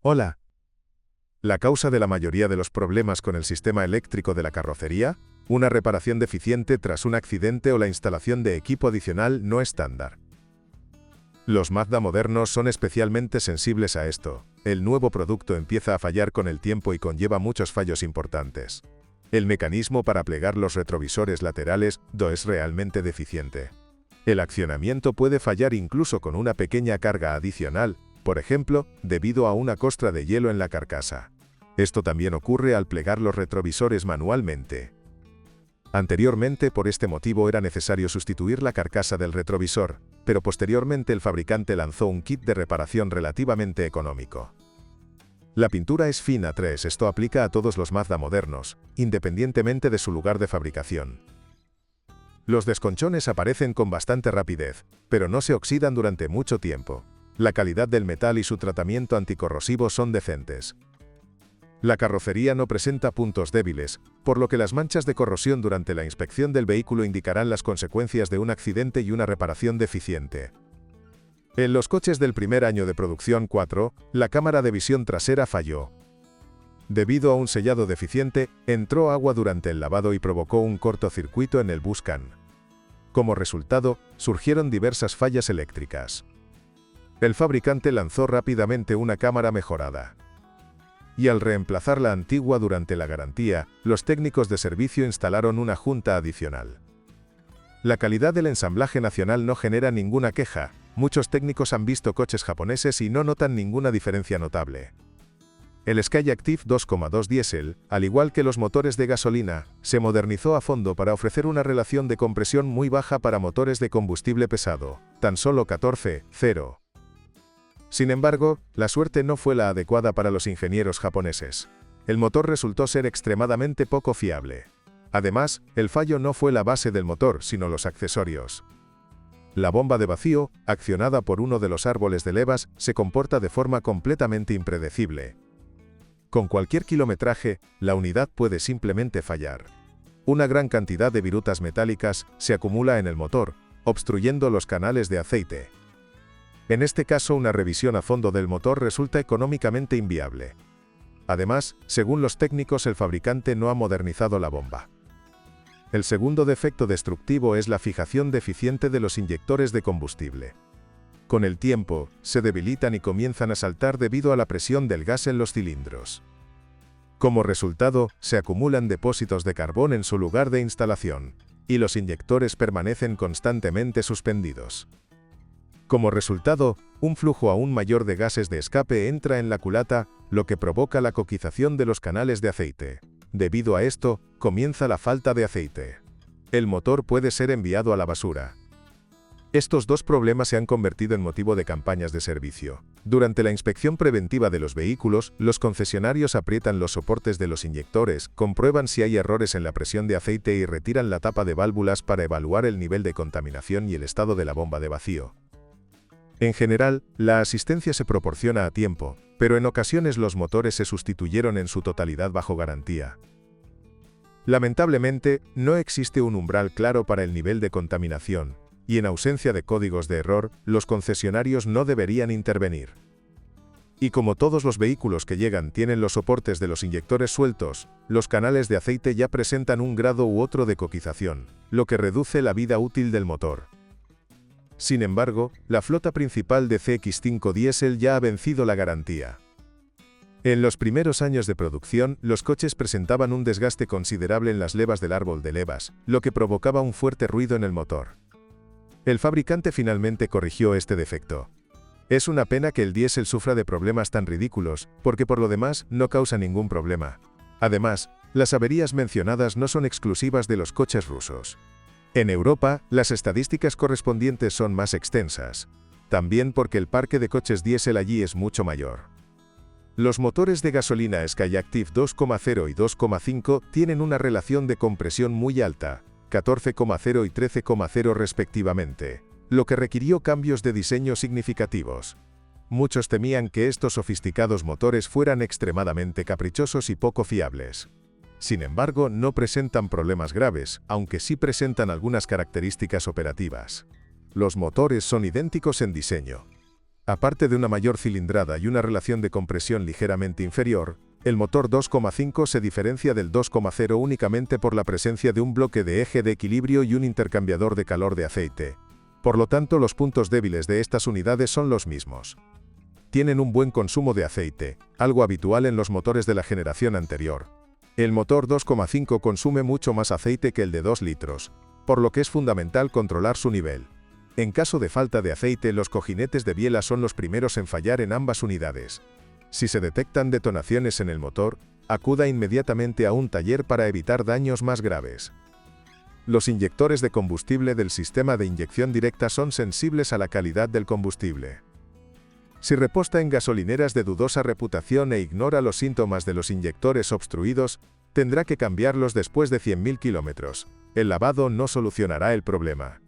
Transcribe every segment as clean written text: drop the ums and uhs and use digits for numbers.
Hola. La causa de la mayoría de los problemas con el sistema eléctrico de la carrocería, una reparación deficiente tras un accidente o la instalación de equipo adicional no estándar. Los Mazda modernos son especialmente sensibles a esto. El nuevo producto empieza a fallar con el tiempo y conlleva muchos fallos importantes. El mecanismo para plegar los retrovisores laterales no es realmente deficiente. El accionamiento puede fallar incluso con una pequeña carga adicional, por ejemplo, debido a una costra de hielo en la carcasa. Esto también ocurre al plegar los retrovisores manualmente. Anteriormente, por este motivo era necesario sustituir la carcasa del retrovisor, pero posteriormente el fabricante lanzó un kit de reparación relativamente económico. La pintura es fina 3. Esto aplica a todos los Mazda modernos, independientemente de su lugar de fabricación. Los desconchones aparecen con bastante rapidez, pero no se oxidan durante mucho tiempo. La calidad del metal y su tratamiento anticorrosivo son decentes. La carrocería no presenta puntos débiles, por lo que las manchas de corrosión durante la inspección del vehículo indicarán las consecuencias de un accidente y una reparación deficiente. En los coches del primer año de producción 4, la cámara de visión trasera falló. Debido a un sellado deficiente, entró agua durante el lavado y provocó un cortocircuito en el buscan. Como resultado, surgieron diversas fallas eléctricas. El fabricante lanzó rápidamente una cámara mejorada. Y al reemplazar la antigua durante la garantía, los técnicos de servicio instalaron una junta adicional. La calidad del ensamblaje nacional no genera ninguna queja. Muchos técnicos han visto coches japoneses y no notan ninguna diferencia notable. El Skyactiv 2.2 diésel, al igual que los motores de gasolina, se modernizó a fondo para ofrecer una relación de compresión muy baja para motores de combustible pesado, tan solo 14,0. Sin embargo, la suerte no fue la adecuada para los ingenieros japoneses. El motor resultó ser extremadamente poco fiable. Además, el fallo no fue la base del motor, sino los accesorios. La bomba de vacío, accionada por uno de los árboles de levas, se comporta de forma completamente impredecible. Con cualquier kilometraje, la unidad puede simplemente fallar. Una gran cantidad de virutas metálicas se acumula en el motor, obstruyendo los canales de aceite. En este caso, una revisión a fondo del motor resulta económicamente inviable. Además, según los técnicos, el fabricante no ha modernizado la bomba. El segundo defecto destructivo es la fijación deficiente de los inyectores de combustible. Con el tiempo, se debilitan y comienzan a saltar debido a la presión del gas en los cilindros. Como resultado, se acumulan depósitos de carbón en su lugar de instalación, y los inyectores permanecen constantemente suspendidos. Como resultado, un flujo aún mayor de gases de escape entra en la culata, lo que provoca la coquización de los canales de aceite. Debido a esto, comienza la falta de aceite. El motor puede ser enviado a la basura. Estos dos problemas se han convertido en motivo de campañas de servicio. Durante la inspección preventiva de los vehículos, los concesionarios aprietan los soportes de los inyectores, comprueban si hay errores en la presión de aceite y retiran la tapa de válvulas para evaluar el nivel de contaminación y el estado de la bomba de vacío. En general, la asistencia se proporciona a tiempo, pero en ocasiones los motores se sustituyeron en su totalidad bajo garantía. Lamentablemente, no existe un umbral claro para el nivel de contaminación, y en ausencia de códigos de error, los concesionarios no deberían intervenir. Y como todos los vehículos que llegan tienen los soportes de los inyectores sueltos, los canales de aceite ya presentan un grado u otro de coquización, lo que reduce la vida útil del motor. Sin embargo, la flota principal de CX5 Diesel ya ha vencido la garantía. En los primeros años de producción, los coches presentaban un desgaste considerable en las levas del árbol de levas, lo que provocaba un fuerte ruido en el motor. El fabricante finalmente corrigió este defecto. Es una pena que el diésel sufra de problemas tan ridículos, porque por lo demás no causa ningún problema. Además, las averías mencionadas no son exclusivas de los coches rusos. En Europa, las estadísticas correspondientes son más extensas. También porque el parque de coches diésel allí es mucho mayor. Los motores de gasolina Skyactiv 2.0 y 2.5 tienen una relación de compresión muy alta, 14,0 y 13,0 respectivamente, lo que requirió cambios de diseño significativos. Muchos temían que estos sofisticados motores fueran extremadamente caprichosos y poco fiables. Sin embargo, no presentan problemas graves, aunque sí presentan algunas características operativas. Los motores son idénticos en diseño. Aparte de una mayor cilindrada y una relación de compresión ligeramente inferior, el motor 2,5 se diferencia del 2,0 únicamente por la presencia de un bloque de eje de equilibrio y un intercambiador de calor de aceite. Por lo tanto, los puntos débiles de estas unidades son los mismos. Tienen un buen consumo de aceite, algo habitual en los motores de la generación anterior. El motor 2,5 consume mucho más aceite que el de 2 litros, por lo que es fundamental controlar su nivel. En caso de falta de aceite, los cojinetes de biela son los primeros en fallar en ambas unidades. Si se detectan detonaciones en el motor, acuda inmediatamente a un taller para evitar daños más graves. Los inyectores de combustible del sistema de inyección directa son sensibles a la calidad del combustible. Si reposta en gasolineras de dudosa reputación e ignora los síntomas de los inyectores obstruidos, tendrá que cambiarlos después de 100.000 kilómetros. El lavado no solucionará el problema.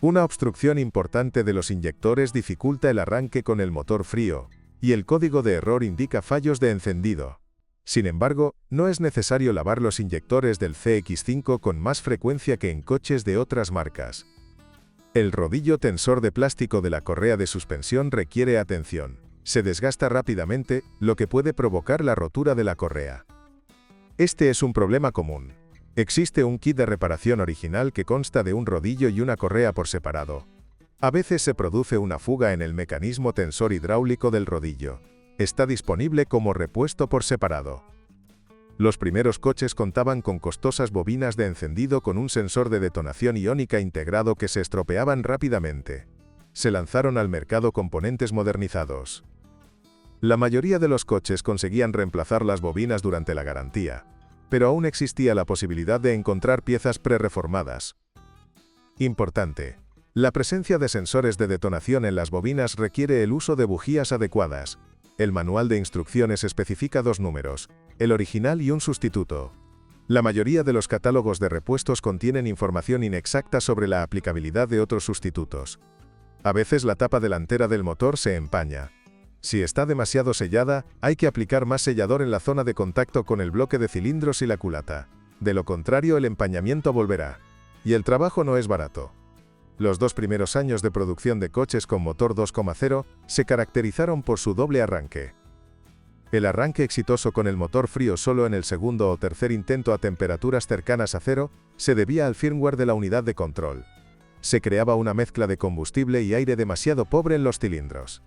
Una obstrucción importante de los inyectores dificulta el arranque con el motor frío, y el código de error indica fallos de encendido. Sin embargo, no es necesario lavar los inyectores del CX5 con más frecuencia que en coches de otras marcas. El rodillo tensor de plástico de la correa de suspensión requiere atención. Se desgasta rápidamente, lo que puede provocar la rotura de la correa. Este es un problema común. Existe un kit de reparación original que consta de un rodillo y una correa por separado. A veces se produce una fuga en el mecanismo tensor hidráulico del rodillo. Está disponible como repuesto por separado. Los primeros coches contaban con costosas bobinas de encendido con un sensor de detonación iónica integrado que se estropeaban rápidamente. Se lanzaron al mercado componentes modernizados. La mayoría de los coches conseguían reemplazar las bobinas durante la garantía, pero aún existía la posibilidad de encontrar piezas prereformadas. Importante. La presencia de sensores de detonación en las bobinas requiere el uso de bujías adecuadas. El manual de instrucciones especifica 2 números, el original y un sustituto. La mayoría de los catálogos de repuestos contienen información inexacta sobre la aplicabilidad de otros sustitutos. A veces la tapa delantera del motor se empaña. Si está demasiado sellada, hay que aplicar más sellador en la zona de contacto con el bloque de cilindros y la culata. De lo contrario, el empañamiento volverá. Y el trabajo no es barato. Los 2 primeros años de producción de coches con motor 2,0 se caracterizaron por su doble arranque. El arranque exitoso con el motor frío solo en el segundo o tercer intento a temperaturas cercanas a cero se debía al firmware de la unidad de control. Se creaba una mezcla de combustible y aire demasiado pobre en los cilindros.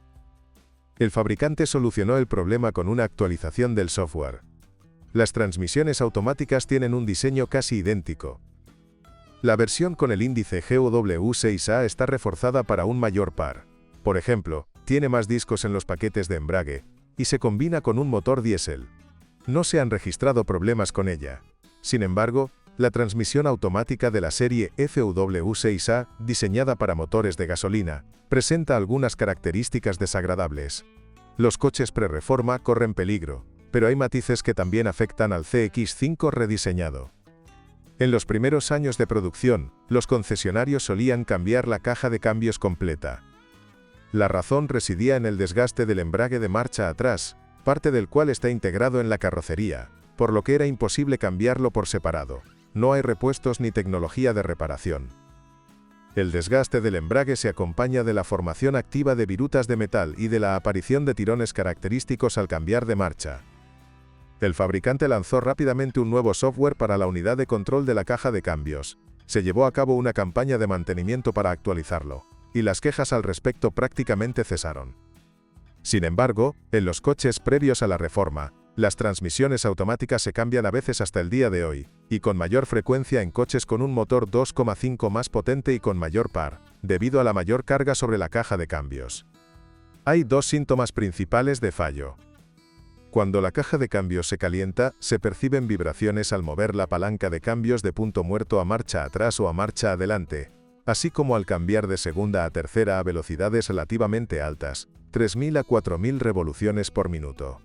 El fabricante solucionó el problema con una actualización del software. Las transmisiones automáticas tienen un diseño casi idéntico. La versión con el índice GW6A está reforzada para un mayor par. Por ejemplo, tiene más discos en los paquetes de embrague, y se combina con un motor diésel. No se han registrado problemas con ella. Sin embargo, la transmisión automática de la serie FW6A, diseñada para motores de gasolina, presenta algunas características desagradables. Los coches pre-reforma corren peligro, pero hay matices que también afectan al CX5 rediseñado. En los primeros años de producción, los concesionarios solían cambiar la caja de cambios completa. La razón residía en el desgaste del embrague de marcha atrás, parte del cual está integrado en la carrocería, por lo que era imposible cambiarlo por separado. No hay repuestos ni tecnología de reparación. El desgaste del embrague se acompaña de la formación activa de virutas de metal y de la aparición de tirones característicos al cambiar de marcha. El fabricante lanzó rápidamente un nuevo software para la unidad de control de la caja de cambios. Se llevó a cabo una campaña de mantenimiento para actualizarlo, y las quejas al respecto prácticamente cesaron. Sin embargo, en los coches previos a la reforma, las transmisiones automáticas se cambian a veces hasta el día de hoy, y con mayor frecuencia en coches con un motor 2,5 más potente y con mayor par, debido a la mayor carga sobre la caja de cambios. Hay 2 síntomas principales de fallo. Cuando la caja de cambios se calienta, se perciben vibraciones al mover la palanca de cambios de punto muerto a marcha atrás o a marcha adelante, así como al cambiar de segunda a tercera a velocidades relativamente altas, 3.000 a 4.000 revoluciones por minuto.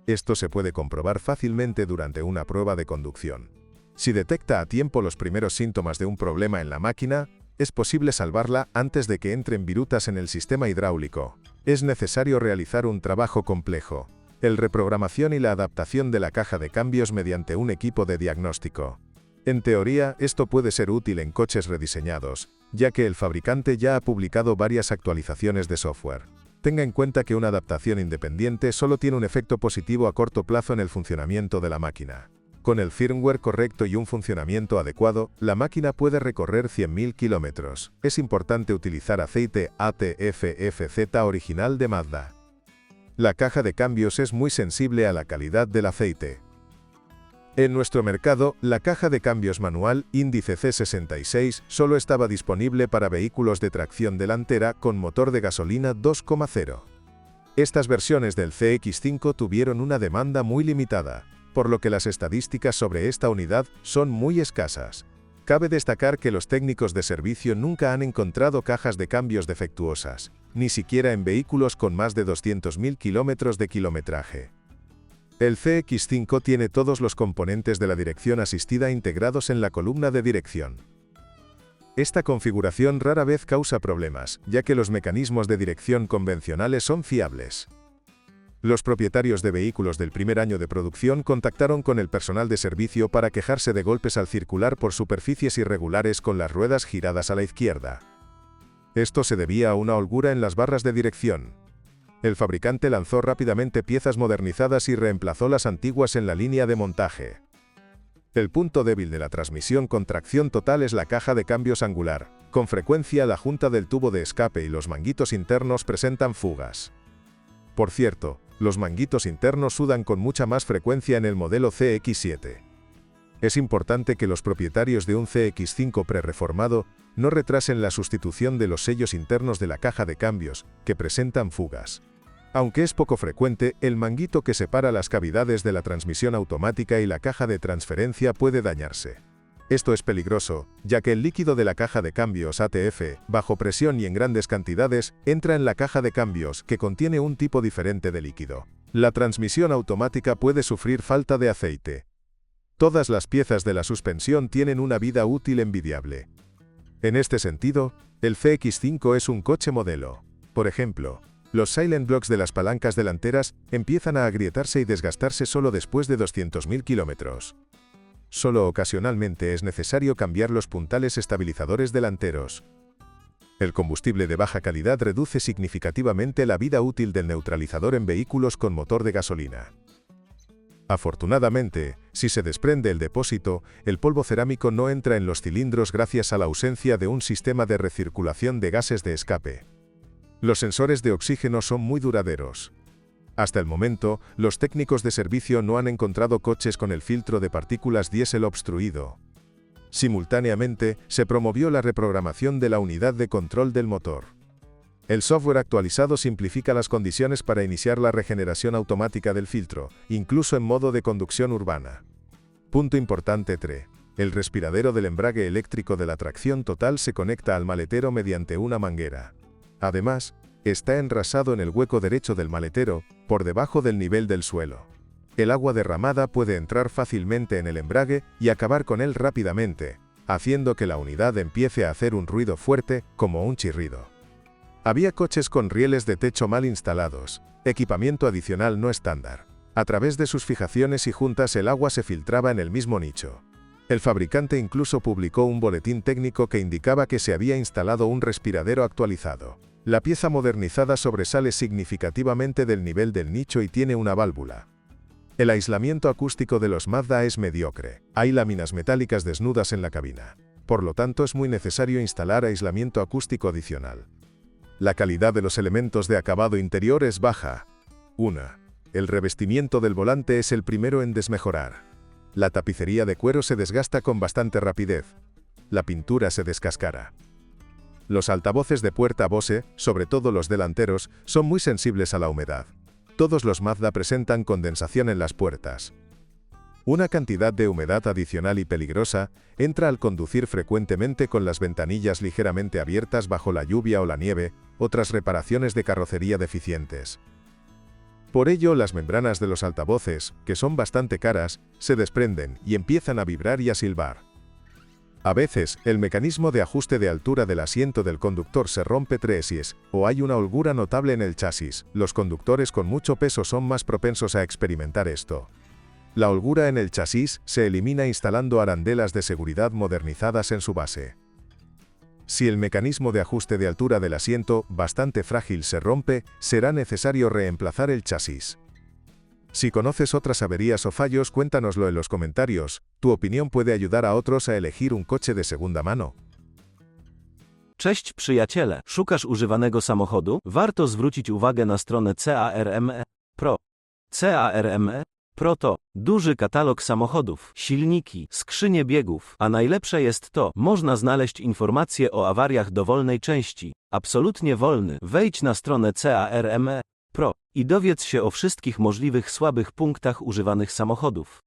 Esto se puede comprobar fácilmente durante una prueba de conducción. Si detecta a tiempo los primeros síntomas de un problema en la máquina, es posible salvarla antes de que entren virutas en el sistema hidráulico. Es necesario realizar un trabajo complejo: el reprogramación y la adaptación de la caja de cambios mediante un equipo de diagnóstico. En teoría, esto puede ser útil en coches rediseñados, ya que el fabricante ya ha publicado varias actualizaciones de software. Tenga en cuenta que una adaptación independiente solo tiene un efecto positivo a corto plazo en el funcionamiento de la máquina. Con el firmware correcto y un funcionamiento adecuado, la máquina puede recorrer 100.000 kilómetros. Es importante utilizar aceite ATF-FZ original de Mazda. La caja de cambios es muy sensible a la calidad del aceite. En nuestro mercado, la caja de cambios manual índice C66 solo estaba disponible para vehículos de tracción delantera con motor de gasolina 2,0. Estas versiones del CX5 tuvieron una demanda muy limitada, por lo que las estadísticas sobre esta unidad son muy escasas. Cabe destacar que los técnicos de servicio nunca han encontrado cajas de cambios defectuosas, ni siquiera en vehículos con más de 200.000 kilómetros de kilometraje. El CX5 tiene todos los componentes de la dirección asistida integrados en la columna de dirección. Esta configuración rara vez causa problemas, ya que los mecanismos de dirección convencionales son fiables. Los propietarios de vehículos del primer año de producción contactaron con el personal de servicio para quejarse de golpes al circular por superficies irregulares con las ruedas giradas a la izquierda. Esto se debía a una holgura en las barras de dirección. El fabricante lanzó rápidamente piezas modernizadas y reemplazó las antiguas en la línea de montaje. El punto débil de la transmisión con tracción total es la caja de cambios angular. Con frecuencia la junta del tubo de escape y los manguitos internos presentan fugas. Por cierto, los manguitos internos sudan con mucha más frecuencia en el modelo CX7. Es importante que los propietarios de un CX5 pre-reformado no retrasen la sustitución de los sellos internos de la caja de cambios, que presentan fugas. Aunque es poco frecuente, el manguito que separa las cavidades de la transmisión automática y la caja de transferencia puede dañarse. Esto es peligroso, ya que el líquido de la caja de cambios ATF, bajo presión y en grandes cantidades, entra en la caja de cambios, que contiene un tipo diferente de líquido. La transmisión automática puede sufrir falta de aceite. Todas las piezas de la suspensión tienen una vida útil envidiable. En este sentido, el CX5 es un coche modelo. Por ejemplo, los silent blocks de las palancas delanteras empiezan a agrietarse y desgastarse solo después de 200.000 kilómetros. Solo ocasionalmente es necesario cambiar los puntales estabilizadores delanteros. El combustible de baja calidad reduce significativamente la vida útil del neutralizador en vehículos con motor de gasolina. Afortunadamente, si se desprende el depósito, el polvo cerámico no entra en los cilindros gracias a la ausencia de un sistema de recirculación de gases de escape. Los sensores de oxígeno son muy duraderos. Hasta el momento, los técnicos de servicio no han encontrado coches con el filtro de partículas diésel obstruido. Simultáneamente, se promovió la reprogramación de la unidad de control del motor. El software actualizado simplifica las condiciones para iniciar la regeneración automática del filtro, incluso en modo de conducción urbana. Punto importante 3. El respiradero del embrague eléctrico de la tracción total se conecta al maletero mediante una manguera. Además, está enrasado en el hueco derecho del maletero, por debajo del nivel del suelo. El agua derramada puede entrar fácilmente en el embrague y acabar con él rápidamente, haciendo que la unidad empiece a hacer un ruido fuerte, como un chirrido. Había coches con rieles de techo mal instalados, equipamiento adicional no estándar. A través de sus fijaciones y juntas el agua se filtraba en el mismo nicho. El fabricante incluso publicó un boletín técnico que indicaba que se había instalado un respiradero actualizado. La pieza modernizada sobresale significativamente del nivel del nicho y tiene una válvula. El aislamiento acústico de los Mazda es mediocre. Hay láminas metálicas desnudas en la cabina. Por lo tanto, es muy necesario instalar aislamiento acústico adicional. La calidad de los elementos de acabado interior es baja. 1. El revestimiento del volante es el primero en desmejorar. La tapicería de cuero se desgasta con bastante rapidez. La pintura se descascara. Los altavoces de puerta Bose, sobre todo los delanteros, son muy sensibles a la humedad. Todos los Mazda presentan condensación en las puertas. Una cantidad de humedad adicional y peligrosa entra al conducir frecuentemente con las ventanillas ligeramente abiertas bajo la lluvia o la nieve, otras reparaciones de carrocería deficientes. Por ello, las membranas de los altavoces, que son bastante caras, se desprenden y empiezan a vibrar y a silbar. A veces, el mecanismo de ajuste de altura del asiento del conductor se rompe o hay una holgura notable en el chasis. Los conductores con mucho peso son más propensos a experimentar esto. La holgura en el chasis se elimina instalando arandelas de seguridad modernizadas en su base. Si el mecanismo de ajuste de altura del asiento, bastante frágil, se rompe, será necesario reemplazar el chasis. Si conoces otras averías o fallos, cuéntanoslo en los comentarios. Tu opinión puede ayudar a otros a elegir un coche de segunda mano. Cześć przyjaciele, szukasz używanego samochodu? Warto zwrócić uwagę na stronę CARME Pro. CARME Pro to duży katalog samochodów, silniki, skrzynie biegów, a najlepsze jest to, można znaleźć informacje o awariach dowolnej części, absolutnie wolny. Wejdź na stronę CARME Pro i dowiedz się o wszystkich możliwych słabych punktach używanych samochodów.